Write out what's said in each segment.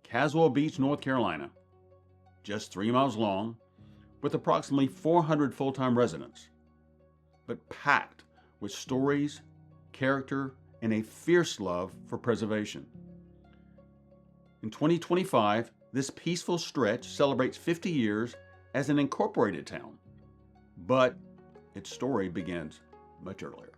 Caswell Beach, North Carolina, just 3 miles long, with approximately 400 full-time residents, but packed with stories, character, and a fierce love for preservation. In 2025, this peaceful stretch celebrates 50 years as an incorporated town, but its story begins much earlier.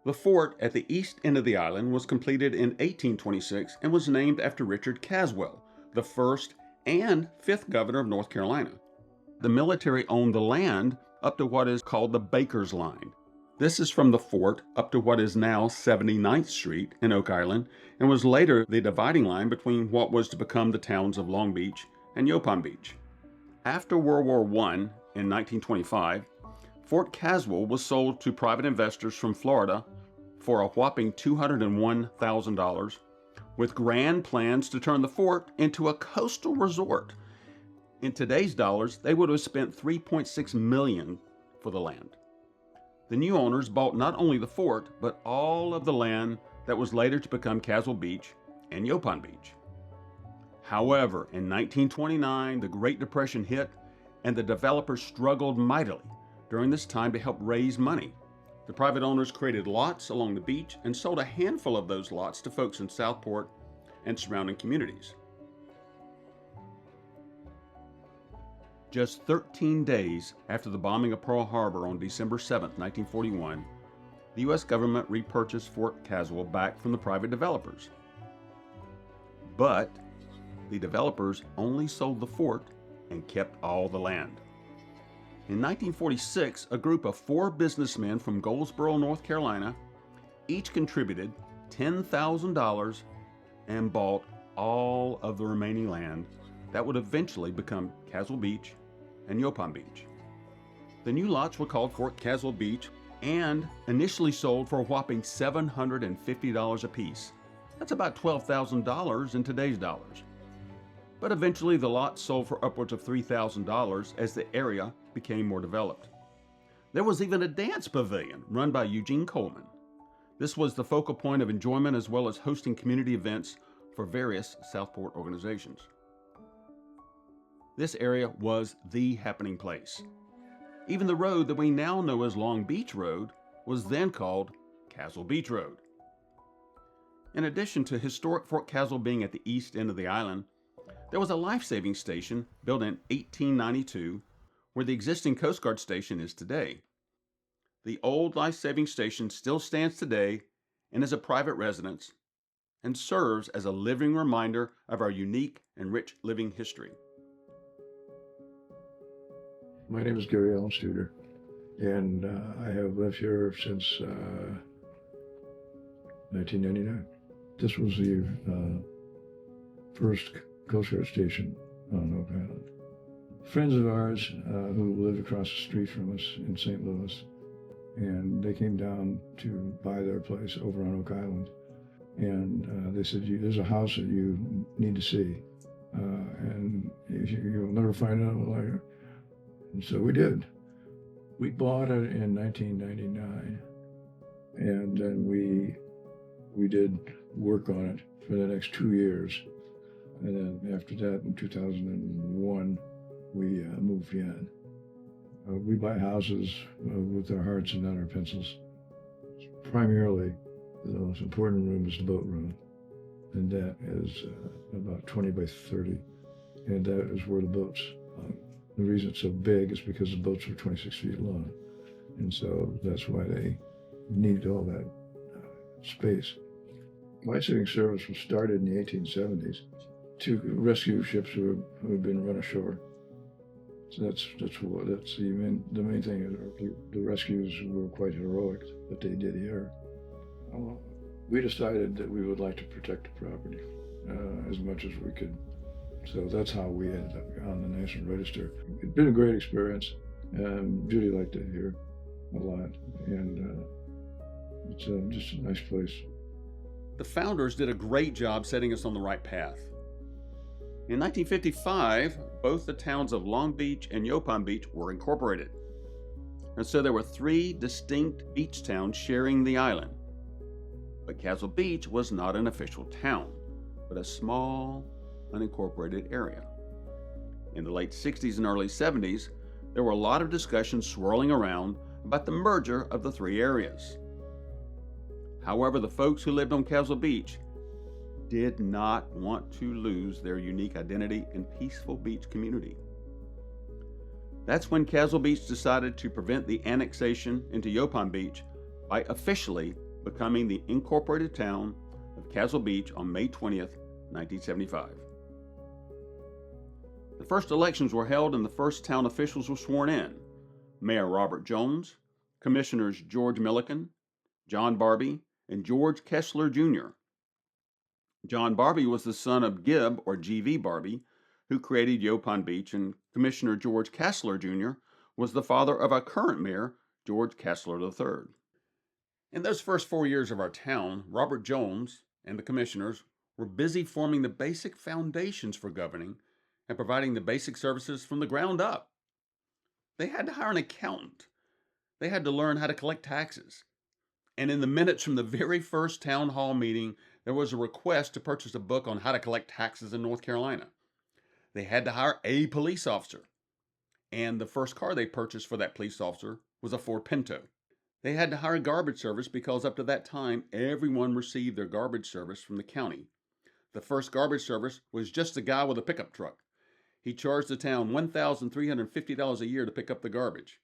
The fort at the east end of the island was completed in 1826 and was named after Richard Caswell, the first and fifth governor of North Carolina. The military owned the land up to what is called the Baker's Line. This is from the fort up to what is now 79th Street in Oak Island and was later the dividing line between what was to become the towns of Long Beach and Yaupon Beach. After World War I in 1925, Fort Caswell was sold to private investors from Florida for a whopping $201,000, with grand plans to turn the fort into a coastal resort. In today's dollars, they would have spent $3.6 million for the land. The new owners bought not only the fort, but all of the land that was later to become Caswell Beach and Yaupon Beach. However, in 1929, the Great Depression hit, and the developers struggled mightily during this time to help raise money. The private owners created lots along the beach and sold a handful of those lots to folks in Southport and surrounding communities. Just 13 days after the bombing of Pearl Harbor on December 7, 1941, the U.S. government repurchased Fort Caswell back from the private developers. But the developers only sold the fort and kept all the land. In 1946, a group of 4 businessmen from Goldsboro, North Carolina, each contributed $10,000 and bought all of the remaining land that would eventually become Caswell Beach and Yaupon Beach. The new lots were called Fort Caswell Beach and initially sold for a whopping $750 apiece. That's about $12,000 in today's dollars. But eventually the lots sold for upwards of $3,000 as the area became more developed. There was even a dance pavilion run by Eugene Coleman. This was the focal point of enjoyment as well as hosting community events for various Southport organizations. This area was the happening place. Even the road that we now know as Long Beach Road was then called Caswell Beach Road. In addition to historic Fort Caswell being at the east end of the island, there was a life-saving station built in 1892 where the existing Coast Guard station is today. The old life-saving station still stands today and is a private residence and serves as a living reminder of our unique and rich living history. My name is Gary Allen Studer, and I have lived here since 1999. This was the first Coast Guard station on Oak Island. Friends of ours who lived across the street from us in St. Louis, and they came down to buy their place over on Oak Island. And they said, there's a house that you need to see, and you'll never find out like it. And so we did. We bought it in 1999, and then we did work on it for the next 2 years. And then after that, in 2001, we moved in. We buy houses with our hearts and not our pencils. Primarily, the most important room is the boat room, and that is about 20 by 30, and that is where the boats. The reason it's so big is because the boats are 26 feet long, and so that's why they need all that space. Life-saving service was started in the 1870s to rescue ships who had been run ashore. So that's the main thing. The rescues were quite heroic that they did here. we decided that we would like to protect the property as much as we could. So that's how we ended up on the National Register. It's been a great experience. Judy liked it here a lot, and it's just a nice place. The founders did a great job setting us on the right path. In 1955, both the towns of Long Beach and Yaupon Beach were incorporated. And so there were 3 distinct beach towns sharing the island. But Caswell Beach was not an official town, but a small, unincorporated area. In the late 60s and early 70s, there were a lot of discussions swirling around about the merger of the 3 areas. However, the folks who lived on Caswell Beach did not want to lose their unique identity and peaceful beach community. That's when Caswell Beach decided to prevent the annexation into Yaupon Beach by officially becoming the incorporated town of Caswell Beach on May 20th, 1975. The first elections were held and the first town officials were sworn in. Mayor Robert Jones, Commissioners George Milliken, John Barbie, and George Kessler Jr. John Barbie was the son of Gibb, or G.V. Barbie, who created Yaupon Beach, and Commissioner George Kessler Jr. was the father of our current mayor, George Kessler III. In those first 4 years of our town, Robert Jones and the commissioners were busy forming the basic foundations for governing and providing the basic services from the ground up. They had to hire an accountant. They had to learn how to collect taxes. And in the minutes from the very first town hall meeting, there was a request to purchase a book on how to collect taxes in North Carolina. They had to hire a police officer. And the first car they purchased for that police officer was a Ford Pinto. They had to hire a garbage service because up to that time, everyone received their garbage service from the county. The first garbage service was just a guy with a pickup truck. He charged the town $1,350 a year to pick up the garbage.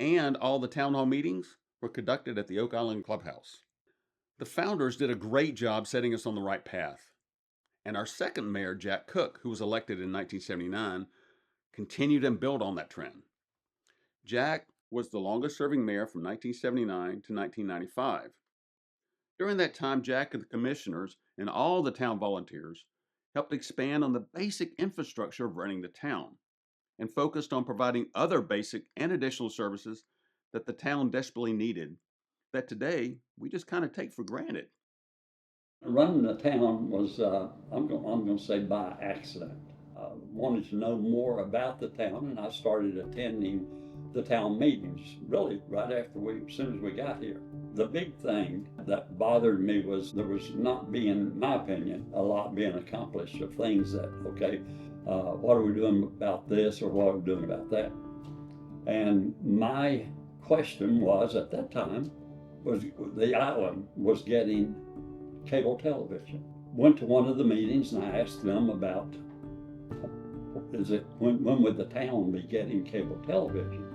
And all the town hall meetings were conducted at the Oak Island Clubhouse. The founders did a great job setting us on the right path. And our second mayor, Jack Cook, who was elected in 1979, continued and built on that trend. Jack was the longest serving mayor from 1979 to 1995. During that time, Jack and the commissioners and all the town volunteers helped expand on the basic infrastructure of running the town and focused on providing other basic and additional services that the town desperately needed that today we just kind of take for granted. Running the town was, I'm going to say by accident. Wanted to know more about the town, and I started attending the town meetings really right after as soon as we got here. The big thing that bothered me was there was not being, in my opinion, a lot being accomplished of things that, okay, what are we doing about this or what are we doing about that? And my question was at that time, was the island was getting cable television. Went to one of the meetings and I asked them about, when would the town be getting cable television?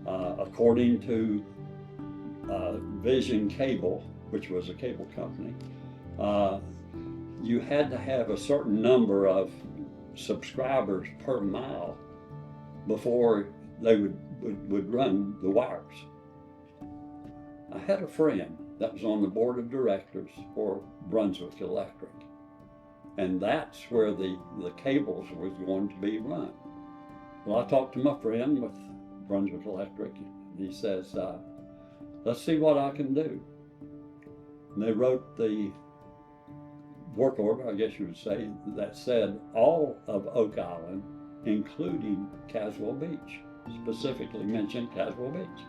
According to Vision Cable, which was a cable company, you had to have a certain number of subscribers per mile before they would run the wires. I had a friend that was on the board of directors for Brunswick Electric, and that's where the cables was going to be run. Well, I talked to my friend with Brunswick Electric, and he says, let's see what I can do. And they wrote the work order, I guess you would say, that said all of Oak Island, including Caswell Beach, specifically mentioned Caswell Beach.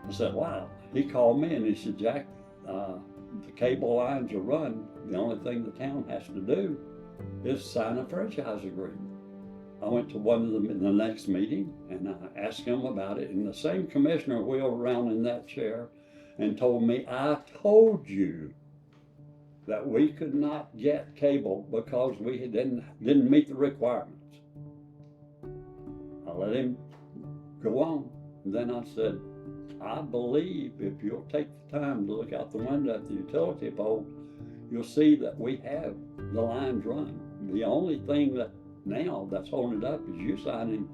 I said, wow. He called me and he said, Jack, the cable lines are run. The only thing the town has to do is sign a franchise agreement. I went to one of them in the next meeting and I asked him about it, and the same commissioner wheeled around in that chair and told me, I told you that we could not get cable because we didn't meet the requirements. I let him go on, and then I said, I believe if you'll take the time to look out the window at the utility pole, you'll see that we have the lines run. The only thing that now that's holding it up is you signing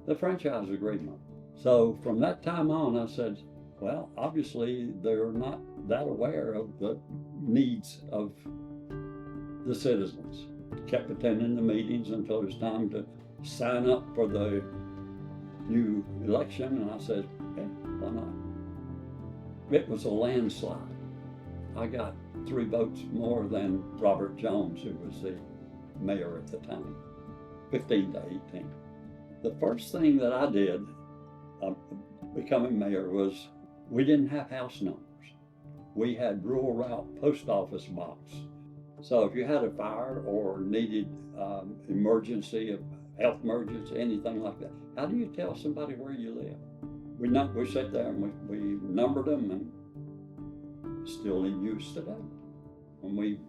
the franchise agreement. So from that time on, I said, Well, obviously, they're not that aware of the needs of the citizens. Kept attending the meetings until it was time to sign up for the new election, and I said, okay, why not? It was a landslide. I got 3 votes more than Robert Jones, who was the mayor at the time, 15 to 18. The first thing that I did becoming mayor was we didn't have house numbers. We had rural route post office box. So if you had a fire or needed emergency, health emergency, anything like that, how do you tell somebody where you live? We sat there and we numbered them, and still in use today. When we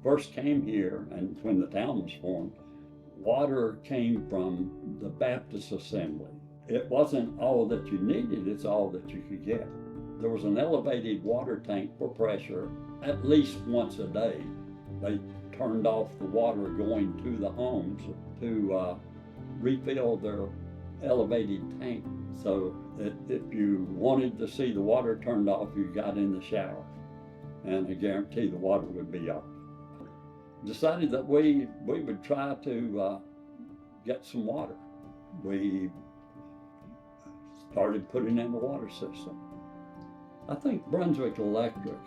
first came here and when the town was formed, water came from the Baptist Assembly. It wasn't all that you needed, it's all that you could get. There was an elevated water tank for pressure at least once a day. They turned off the water going to the homes to refill their elevated tank, so that if you wanted to see the water turned off, you got in the shower, and I guarantee the water would be off. Decided that we would try to get some water. We started putting in the water system. I think Brunswick Electric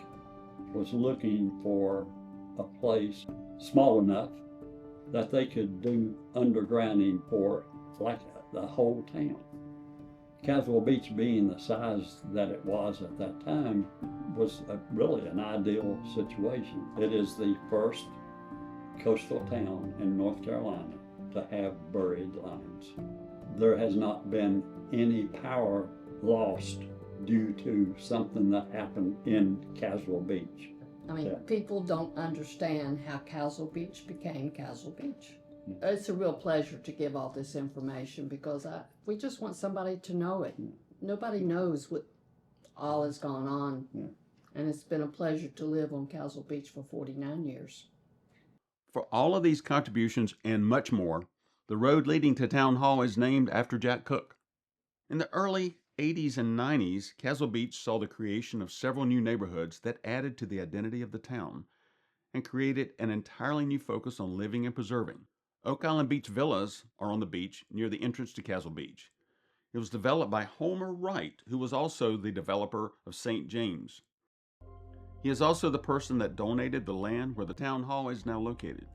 was looking for a place small enough that they could do undergrounding for like the whole town. Caswell Beach, being the size that it was at that time, was really an ideal situation. It is the first coastal town in North Carolina to have buried lines. There has not been any power lost due to something that happened in Caswell Beach. I mean, people don't understand how Caswell Beach became Caswell Beach. Yeah. It's a real pleasure to give all this information because we just want somebody to know it. Yeah. Nobody knows what all has gone on. Yeah. And it's been a pleasure to live on Caswell Beach for 49 years. For all of these contributions and much more, the road leading to Town Hall is named after Jack Cook. In the early 80s and 90s, Caswell Beach saw the creation of several new neighborhoods that added to the identity of the town and created an entirely new focus on living and preserving. Oak Island Beach Villas are on the beach near the entrance to Caswell Beach. It was developed by Homer Wright, who was also the developer of St. James. He is also the person that donated the land where the town hall is now located.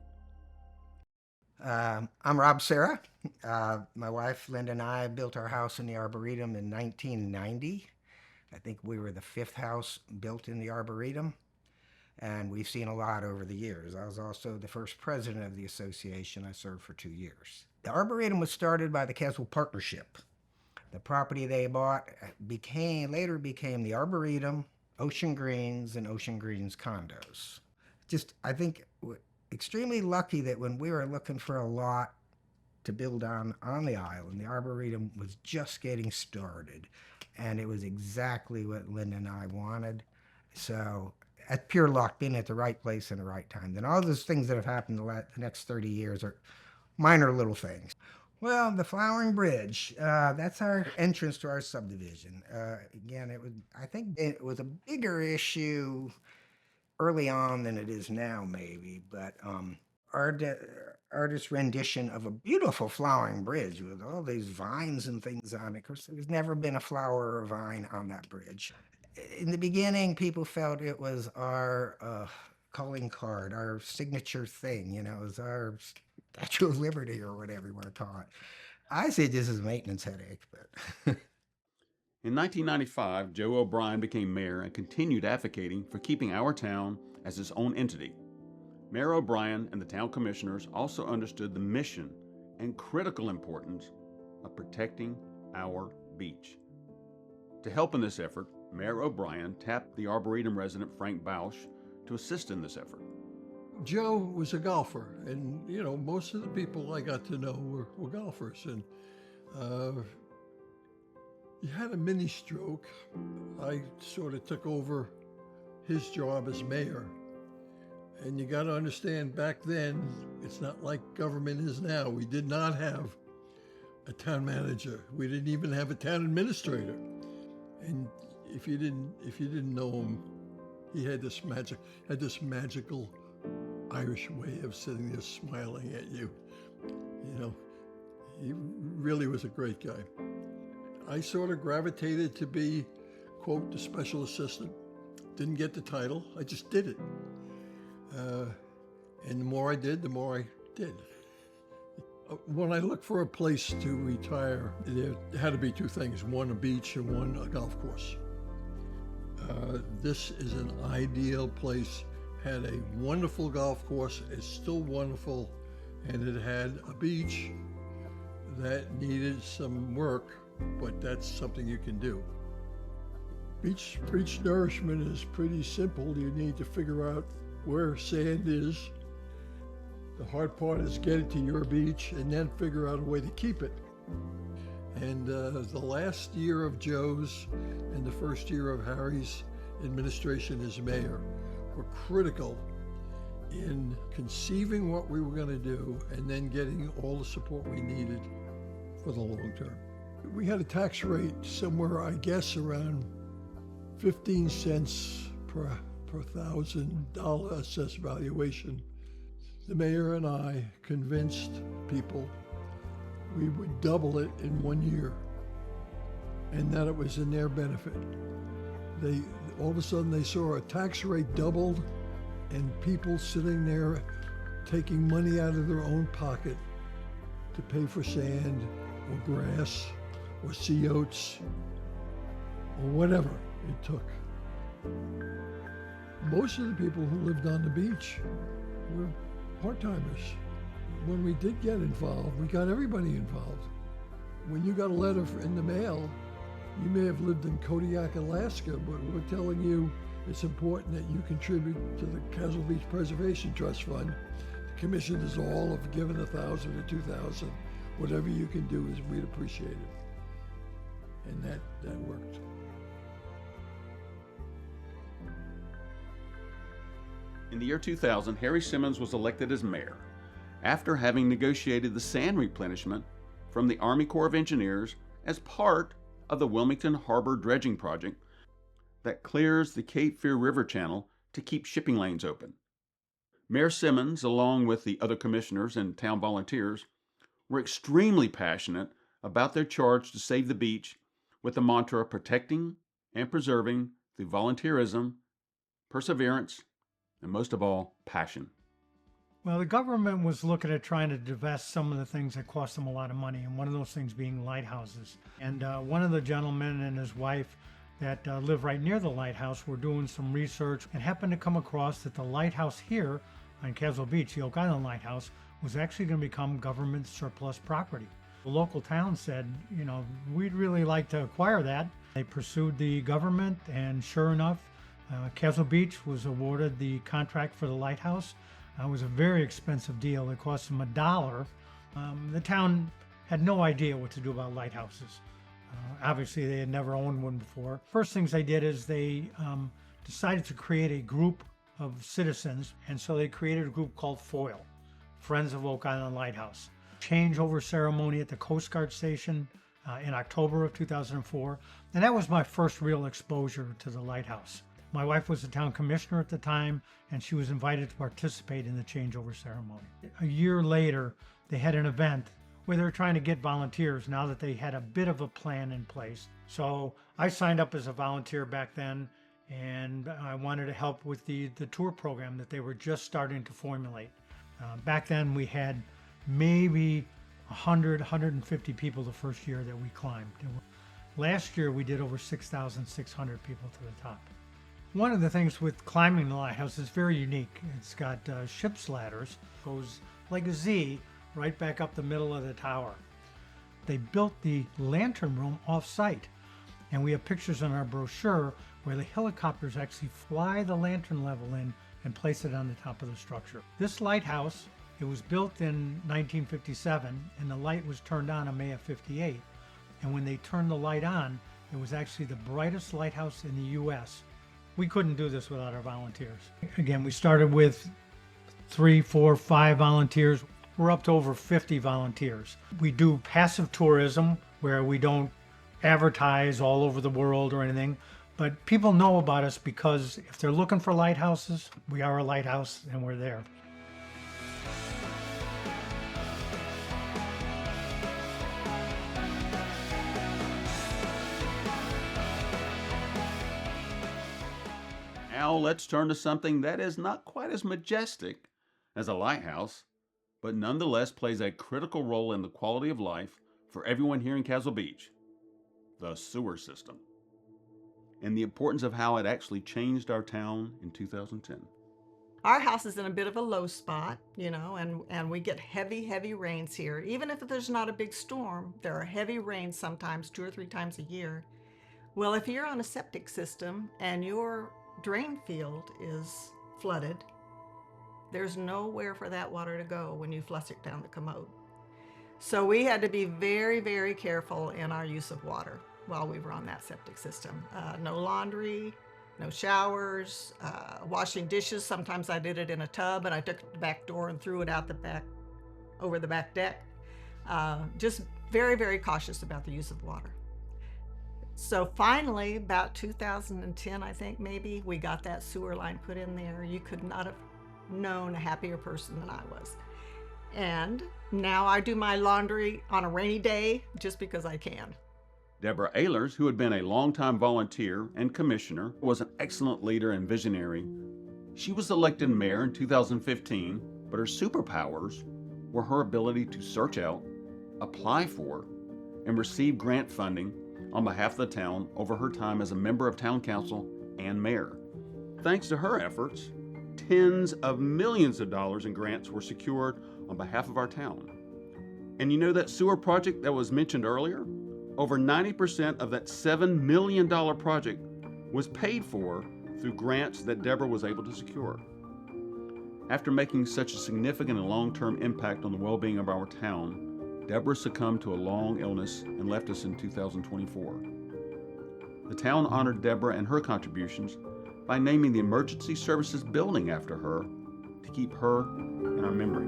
I'm Rob Serra. My wife Linda and I built our house in the Arboretum in 1990. I think we were the 5th house built in the Arboretum, and we've seen a lot over the years. I was also the first president of the association. I served for 2 years. The Arboretum was started by the Caswell Partnership. The property they bought later became the Arboretum, Ocean Greens, and Ocean Greens condos. I think extremely lucky that when we were looking for a lot to build on the island, the Arboretum was just getting started, and it was exactly what Linda and I wanted. So at pure luck, being at the right place in the right time. Then all those things that have happened the next 30 years are minor little things. Well, the Flowering Bridge, that's our entrance to our subdivision. Again, I think it was a bigger issue early on than it is now, maybe, but artist's rendition of a beautiful flowering bridge with all these vines and things on it. Of course, there's never been a flower or vine on that bridge. In the beginning, people felt it was our calling card, our signature thing, it was our Statue of Liberty or whatever you want to call it. I see this as a maintenance headache, but... In 1995, Joe O'Brien became mayor and continued advocating for keeping our town as its own entity. Mayor O'Brien and the town commissioners also understood the mission and critical importance of protecting our beach. To help in this effort, Mayor O'Brien tapped the Arboretum resident Frank Bausch to assist in this effort. Joe was a golfer, and most of the people I got to know were golfers, and he had a mini stroke. I sort of took over his job as mayor. And you got to understand, back then, it's not like government is now. We did not have a town manager. We didn't even have a town administrator. And if you didn't know him, he had this magical Irish way of sitting there smiling at you. You know, he really was a great guy. I sort of gravitated to be, quote, the special assistant. Didn't get the title, I just did it. And the more I did, the more I did. When I looked for a place to retire, there had to be two things, one a beach and one a golf course. This is an ideal place. Had a wonderful golf course, it's still wonderful, and it had a beach that needed some work, but that's something you can do. Beach nourishment is pretty simple. You need to figure out where sand is. The hard part is get it to your beach and then figure out a way to keep it. And the last year of Joe's and the first year of Harry's administration as mayor were critical in conceiving what we were going to do and then getting all the support we needed for the long term. We had a tax rate somewhere, I guess, around 15 cents per $1,000 assessed valuation. The mayor and I convinced people we would double it in 1 year and that it was in their benefit. All of a sudden they saw a tax rate doubled and people sitting there taking money out of their own pocket to pay for sand or grass or sea oats or whatever it took. Most of the people who lived on the beach were part-timers. When we did get involved, we got everybody involved. When you got a letter in the mail, you may have lived in Kodiak, Alaska, but we're telling you it's important that you contribute to the Caswell Beach Preservation Trust Fund. The commission is all of giving $1,000 or $2,000. Whatever you can do is we'd appreciate it. And that worked. In the year 2000, Harry Simmons was elected as mayor after having negotiated the sand replenishment from the Army Corps of Engineers as part of the Wilmington Harbor dredging project that clears the Cape Fear River channel to keep shipping lanes open. Mayor Simmons, along with the other commissioners and town volunteers, were extremely passionate about their charge to save the beach with the mantra protecting and preserving through volunteerism, perseverance, and most of all, passion. Well, the government was looking at trying to divest some of the things that cost them a lot of money, and one of those things being lighthouses. And one of the gentlemen and his wife that live right near the lighthouse were doing some research and happened to come across that the lighthouse here on Caswell Beach, the Oak Island Lighthouse, was actually going to become government surplus property. The local town said, you know, we'd really like to acquire that. They pursued the government, and sure enough, Caswell Beach was awarded the contract for the lighthouse. It was a very expensive deal. It cost them $1. The town had no idea what to do about lighthouses. Obviously, they had never owned one before. First things they did is they decided to create a group of citizens, and so they created a group called FOIL, Friends of Oak Island Lighthouse. Changeover ceremony at the Coast Guard station in October of 2004, and that was my first real exposure to the lighthouse. My wife was the town commissioner at the time, and she was invited to participate in the changeover ceremony. A year later, they had an event where they were trying to get volunteers now that they had a bit of a plan in place. So I signed up as a volunteer back then, and I wanted to help with the tour program that they were just starting to formulate. Back then we had maybe 100, 150 people the first year that we climbed. Last year we did over 6,600 people to the top. One of the things with climbing the lighthouse is very unique. It's got ship's ladders, goes like a Z right back up the middle of the tower. They built the lantern room off-site, and we have pictures in our brochure where the helicopters actually fly the lantern level in and place it on the top of the structure. This lighthouse, it was built in 1957, and the light was turned on May of '58. And when they turned the light on, it was actually the brightest lighthouse in the U.S. We couldn't do this without our volunteers. Again, we started with 3, 4, 5 volunteers. We're up to over 50 volunteers. We do passive tourism where we don't advertise all over the world or anything, But people know about us because if they're looking for lighthouses, we are a lighthouse and we're there. Now let's turn to something that is not quite as majestic as a lighthouse, but nonetheless plays a critical role in the quality of life for everyone here in Caswell Beach: the sewer system, and the importance of how it actually changed our town in 2010. Our house is in a bit of a low spot, and we get heavy rains here. Even if there's not a big storm, there are heavy rains sometimes 2 or 3 times a year. Well, if you're on a septic system and your drain field is flooded, there's nowhere for that water to go when you flush it down the commode. So we had to be very careful in our use of water while we were on that septic system. No laundry, no showers, washing dishes. Sometimes I did it in a tub and I took the back door and threw it out the back, over the back deck. Just very cautious about the use of water. So finally, about 2010, I think maybe, we got that sewer line put in there. You could not have known a happier person than I was. And now I do my laundry on a rainy day just because I can. Deborah Ehlers, who had been a longtime volunteer and commissioner, was an excellent leader and visionary. She was elected mayor in 2015, but her superpowers were her ability to search out, apply for, and receive grant funding on behalf of the town over her time as a member of town council and mayor. Thanks to her efforts, tens of millions of dollars in grants were secured on behalf of our town. And you know that sewer project that was mentioned earlier? Over 90% of that $7 million project was paid for through grants that Deborah was able to secure. After making such a significant and long-term impact on the well-being of our town, Deborah succumbed to a long illness and left us in 2024. The town honored Deborah and her contributions by naming the Emergency Services Building after her to keep her in our memory.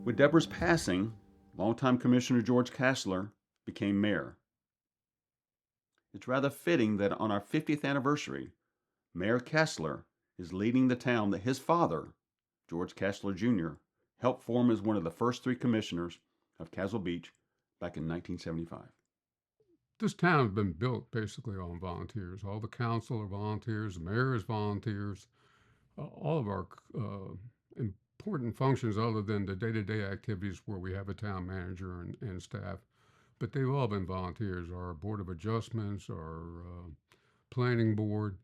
With Deborah's passing, longtime Commissioner George Caswell became mayor. It's rather fitting that on our 50th anniversary, Mayor Caswell is leading the town that his father, George Caswell Jr., helped form as one of the first 3 commissioners of Caswell Beach back in 1975. This town has been built basically on volunteers. All the council are volunteers, the mayor is volunteers. All of our important functions, other than the day-to-day activities where we have a town manager and staff, but they've all been volunteers. Our Board of Adjustments, our Planning Board,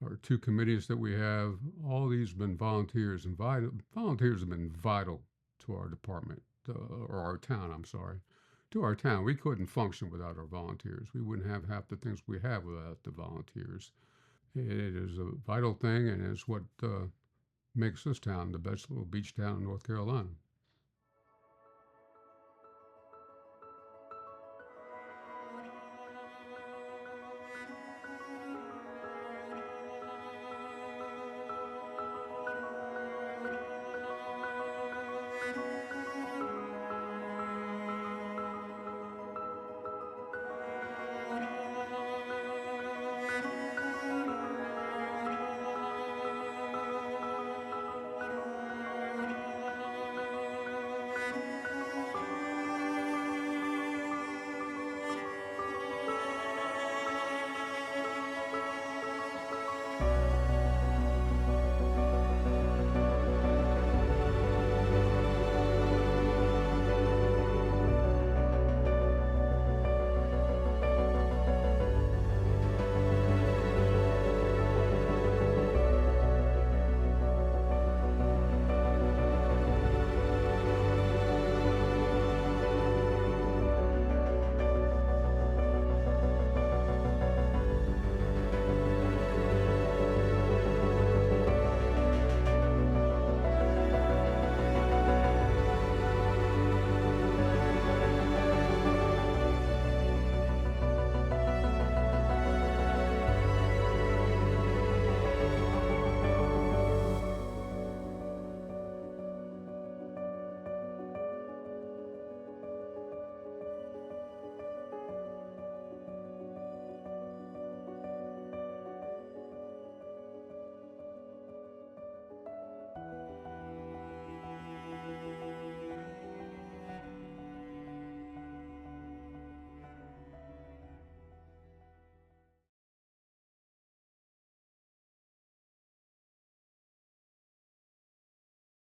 our 2 committees that we have, all these have been volunteers, and volunteers have been vital to our department, or our town, to our town. We couldn't function without our volunteers. We wouldn't have half the things we have without the volunteers. It is a vital thing, and it's what makes this town the best little beach town in North Carolina.